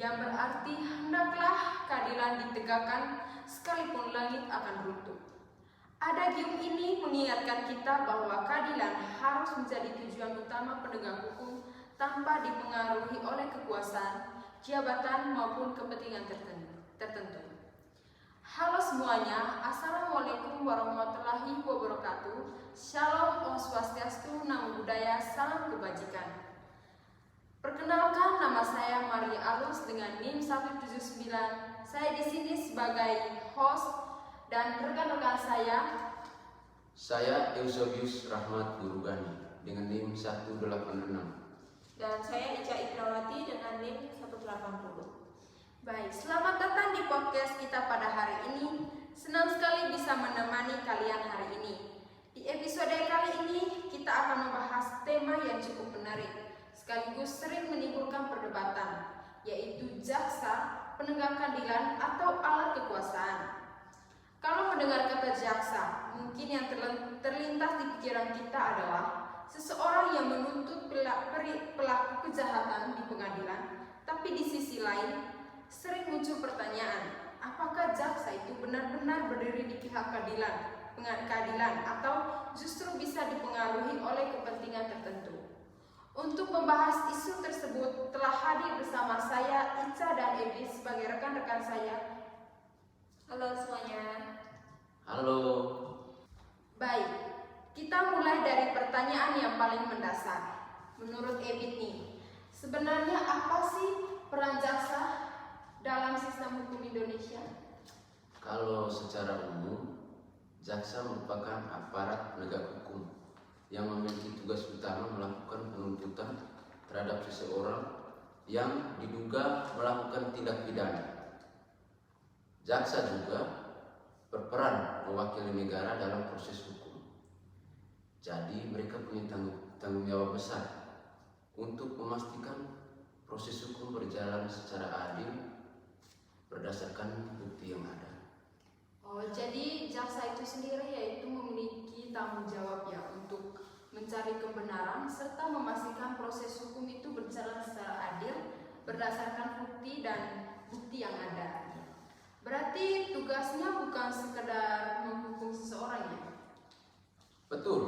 yang berarti hendaklah keadilan ditegakkan sekalipun langit akan runtuh. Adagium ini mengingatkan kita bahwa keadilan harus menjadi tujuan utama penegak hukum tanpa dipengaruhi oleh kekuasaan, jabatan maupun kepentingan tertentu. Halo semuanya, Assalamualaikum warahmatullahi wabarakatuh. Shalom, Om Swastiastu, Namo Buddhaya, salam kebajikan. Perkenalkan, nama saya Maria Alus dengan NIM 179. Saya di sini sebagai host dan rekan-rekan saya Eusebius Rahmat Gurugani dengan NIM 186. Dan saya Ica Ikrawati dengan NIM 180. Baik, selamat datang di podcast kita pada hari ini. Senang sekali bisa menemani kalian hari ini. Di episode kali ini kita akan membahas tema yang cukup menarik sekaligus sering menimbulkan perdebatan, yaitu jaksa, penegak keadilan atau alat kekuasaan. Kalau mendengar kata jaksa, mungkin yang terlintas di pikiran kita adalah seseorang yang menuntut pelaku kejahatan di pengadilan, tapi di sisi lain sering muncul pertanyaan, apakah jaksa itu benar-benar berdiri di pihak keadilan atau justru bisa dipengaruhi oleh kepentingan tertentu. Untuk membahas isu tersebut telah hadir bersama saya Ica dan Ebi sebagai rekan-rekan saya. Halo semuanya. Halo. Baik, kita mulai dari pertanyaan yang paling mendasar. Menurut Ebi nih, sebenarnya apa sih peran jaksa dalam sistem hukum Indonesia? Kalau secara umum, jaksa merupakan aparat penegak hukum yang memiliki tugas utama melakukan penuntutan terhadap seseorang yang diduga melakukan tindak pidana. Jaksa juga berperan mewakili negara dalam proses hukum. Jadi mereka punya tanggung jawab besar untuk memastikan proses hukum berjalan secara adil berdasarkan bukti yang ada. Oh, jadi jaksa itu sendiri yaitu memiliki tanggung jawab ya untuk mencari kebenaran serta memastikan proses hukum itu berjalan secara adil berdasarkan bukti yang ada. Berarti tugasnya bukan sekedar menghukum seseorang ya? Betul.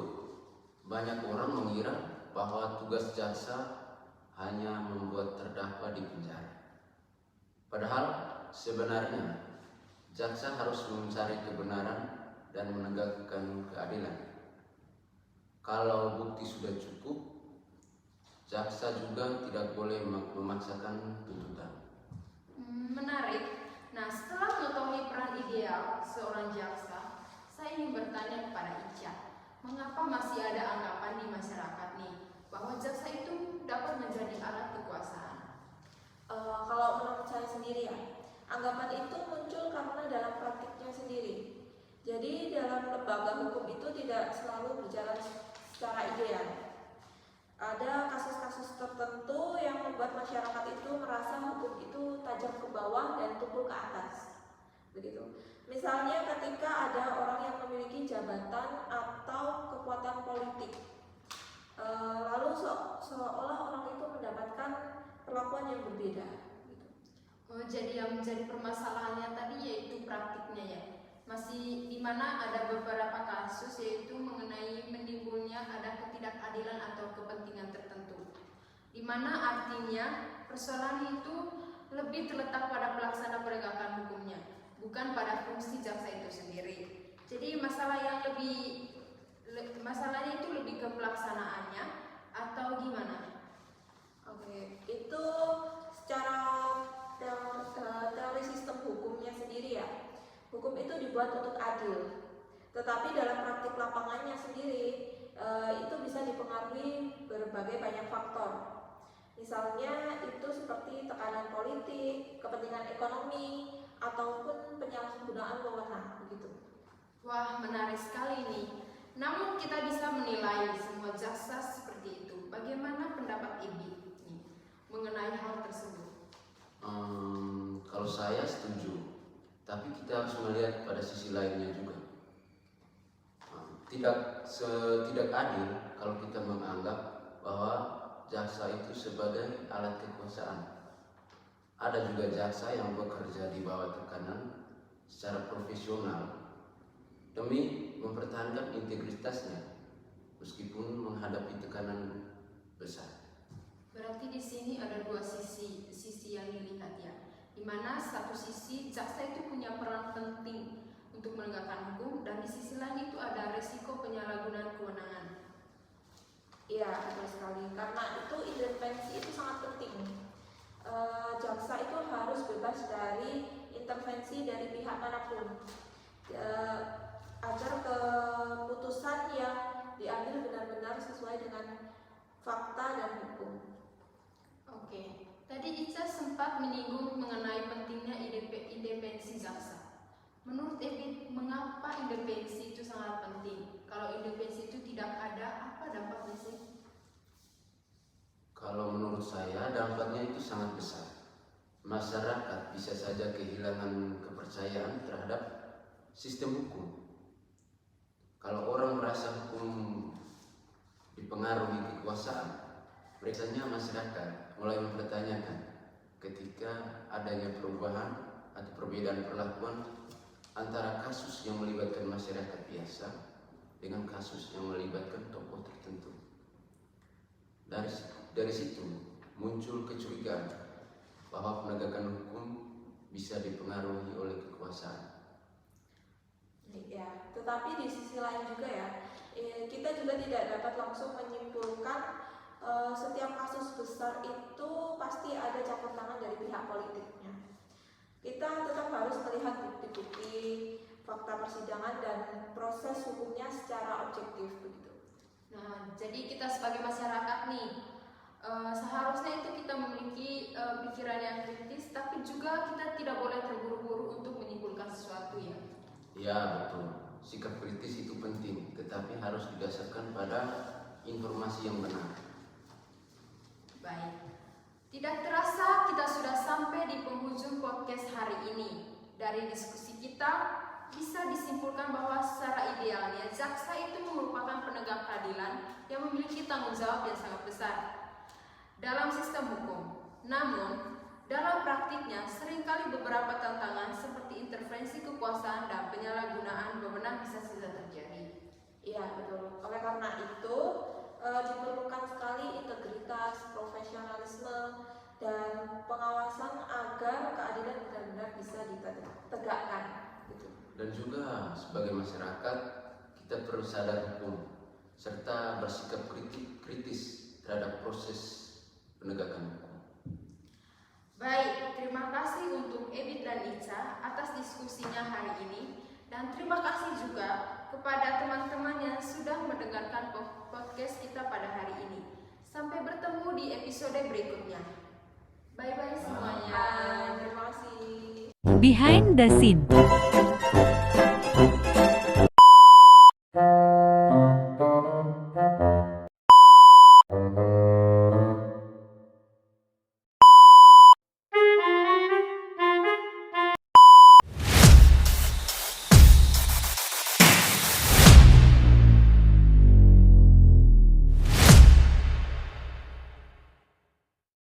Banyak orang mengira bahwa tugas jaksa hanya membuat terdakwa di penjara. Padahal sebenarnya jaksa harus mencari kebenaran dan menegakkan keadilan. Kalau bukti sudah cukup, jaksa juga tidak boleh memaksakan tuntutan. Menarik. Nah, setelah mengetahui peran ideal seorang jaksa, saya ingin bertanya kepada Ica, mengapa masih ada anggapan di masyarakat nih bahwa jaksa itu dapat menjadi alat kekuasaan? Kalau menurut saya sendiri ya, anggapan itu muncul karena dalam praktiknya sendiri. Jadi dalam lembaga hukum itu tidak selalu berjalan secara ideal. Ada kasus-kasus tertentu yang membuat masyarakat itu merasa hukum itu tajam ke bawah dan tumpul ke atas. Begitu. Misalnya ketika ada orang yang memiliki jabatan atau kekuatan politik, lalu seolah orang itu mendapatkan perlakuan yang berbeda. Gitu. Oh, jadi yang menjadi permasalahannya tadi yaitu praktiknya ya. Masih di mana ada beberapa kasus yaitu mengenai menimbulnya ada ketidakadilan atau kepentingan tertentu. Di mana artinya persoalan itu lebih terletak pada pelaksana penegakan hukumnya, bukan pada fungsi jaksa itu sendiri. Jadi masalahnya itu lebih ke pelaksanaannya atau gimana? Oke, itu secara teori sistem hukumnya sendiri ya. Hukum itu dibuat untuk adil, tetapi dalam praktik lapangannya sendiri itu bisa dipengaruhi berbagai banyak faktor. Misalnya itu seperti tekanan politik, kepentingan ekonomi, ataupun penyalahgunaan wewenang begitu. Wah, menarik sekali nih. Namun kita bisa menilai semua jaksa seperti itu. Bagaimana pendapat Ibi nih mengenai hal tersebut? Kalau saya setuju, tapi kita harus melihat pada sisi lainnya juga. Tidak adil kalau kita menganggap bahwa jaksa itu sebagai alat kekuasaan. ada juga jaksa yang bekerja di bawah tekanan secara profesional demi mempertahankan integritasnya meskipun menghadapi tekanan besar. Berarti di sini ada dua sisi yang dilihat ya, di mana satu sisi jaksa itu punya peran penting untuk menegakkan hukum, dan di sisi lain itu ada resiko penyalahgunaan kewenangan. Iya, betul sekali. Karena itu intervensi itu sangat penting. Jaksa itu harus bebas dari intervensi dari pihak manapun, agar keputusan yang diambil benar-benar sesuai dengan fakta dan hukum. Oke, tadi Ica sempat menyinggung mengenai pentingnya independensi jaksa. Menurut Ebit, mengapa independensi itu sangat penting? Kalau independensi itu tidak ada, apa dampaknya sih? Kalau menurut saya dampaknya itu sangat besar. Masyarakat bisa saja kehilangan kepercayaan terhadap sistem hukum. Kalau orang merasa hukum dipengaruhi kekuasaan, biasanya masyarakat mulai mempertanyakan ketika adanya perubahan atau perbedaan perlakuan antara kasus yang melibatkan masyarakat biasa dengan kasus yang melibatkan tokoh tertentu. Dari situ muncul kecurigaan bahwa penegakan hukum bisa dipengaruhi oleh kekuasaan. Ya, tetapi di sisi lain juga ya, kita juga tidak dapat langsung menyimpulkan setiap kasus besar itu pasti ada campur tangan dari pihak politiknya. Kita tetap harus melihat bukti-bukti, fakta persidangan dan proses hukumnya secara objektif begitu. Nah, jadi kita sebagai masyarakat nih, seharusnya itu kita memiliki pikiran yang kritis, tapi juga kita tidak boleh terburu-buru untuk menyimpulkan sesuatu ya. Ya betul, sikap kritis itu penting, tetapi harus didasarkan pada informasi yang benar. Baik, tidak terasa kita sudah sampai di penghujung podcast hari ini. Dari diskusi kita bisa disimpulkan bahwa secara idealnya jaksa itu merupakan penegak keadilan yang memiliki tanggung jawab yang sangat besar dalam sistem hukum. Namun, dalam praktiknya seringkali beberapa tantangan seperti intervensi kekuasaan dan penyalahgunaan wewenang bisa saja terjadi. Iya betul. Oleh karena itu diperlukan sekali integritas, profesionalisme, dan pengawasan agar keadilan benar-benar bisa ditegakkan. Gitu. Dan juga sebagai masyarakat kita perlu sadar hukum serta bersikap kritis terhadap proses penegakan hukum. Baik, terima kasih untuk Ebit dan Ica atas diskusinya hari ini, dan terima kasih juga kepada teman-teman yang sudah mendengarkan podcast kita pada hari ini. Sampai bertemu di episode berikutnya. Bye-bye semuanya. Terima kasih. Behind the Scene.